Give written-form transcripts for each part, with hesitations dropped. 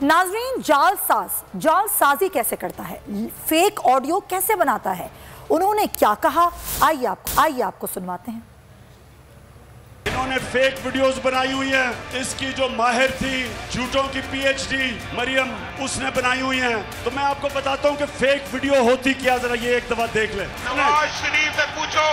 नाजरीन, जालसाजी कैसे करता है, फेक ऑडियो कैसे बनाता है, उन्होंने क्या कहा, आइए आपको सुनवाते हैं। इन्होंने फेक वीडियोस बनाई हुई हैं। इसकी जो माहिर थी झूठों की पीएचडी मरियम, उसने बनाई हुई हैं। तो मैं आपको बताता हूं कि फेक वीडियो होती क्या, जरा ये एक दफा देख ले। नवाज शरीफ से पूछो,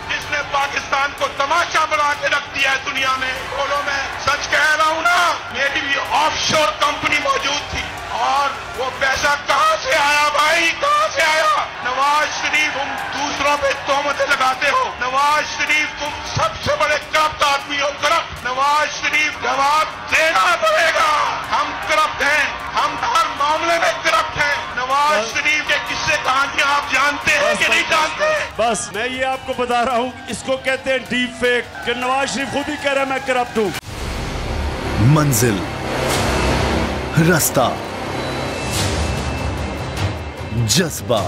जिसने पाकिस्तान को तमाशा बना के रख दिया है दुनिया में। बोलो, मैं सच कह रहा हूँ ना, मेरी भी ऑफशोर कंपनी मौजूद थी और वो पैसा कहाँ से आया भाई, कहाँ से आया? नवाज शरीफ, तुम दूसरों पे तोहमतें लगाते हो। नवाज शरीफ, तुम सबसे बड़े करप्ट आदमी हो, करप्ट। नवाज शरीफ, जवाब देना पड़ेगा। हम करप्ट हैं, हम हर मामले में करप्ट हैं। नवाज शरीफ के किस्से कहानियां आप जानते हैं कि नहीं जानते? बस मैं ये आपको बता रहा हूँ, इसको कहते हैं डीप फेक, कि नवाज शरीफ खुद ही कह रहा है मैं करप्ट हूँ। मंजिल, रास्ता, जज्बा,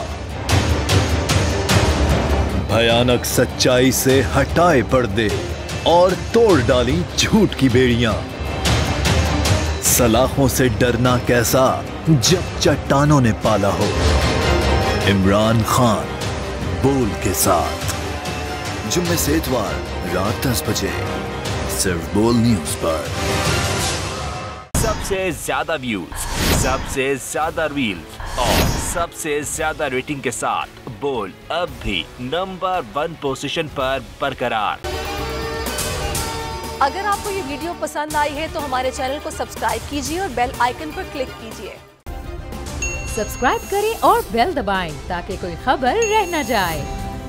भयानक सच्चाई से हटाए पर्दे और तोड़ डाली झूठ की बेड़ियां। सलाखों से डरना कैसा जब चट्टानों ने पाला हो। इमरान खान बोल के साथ, जुम्मे से इतवार रात 10 बजे सिर्फ बोल न्यूज पर। सबसे ज्यादा व्यूज, सबसे ज्यादा रील्स और सबसे ज्यादा रेटिंग के साथ बोल अब भी नंबर 1 पोजीशन पर बरकरार। अगर आपको ये वीडियो पसंद आई है तो हमारे चैनल को सब्सक्राइब कीजिए और बेल आइकन पर क्लिक कीजिए। सब्सक्राइब करें और बेल दबाएं ताकि कोई खबर रह न जाए।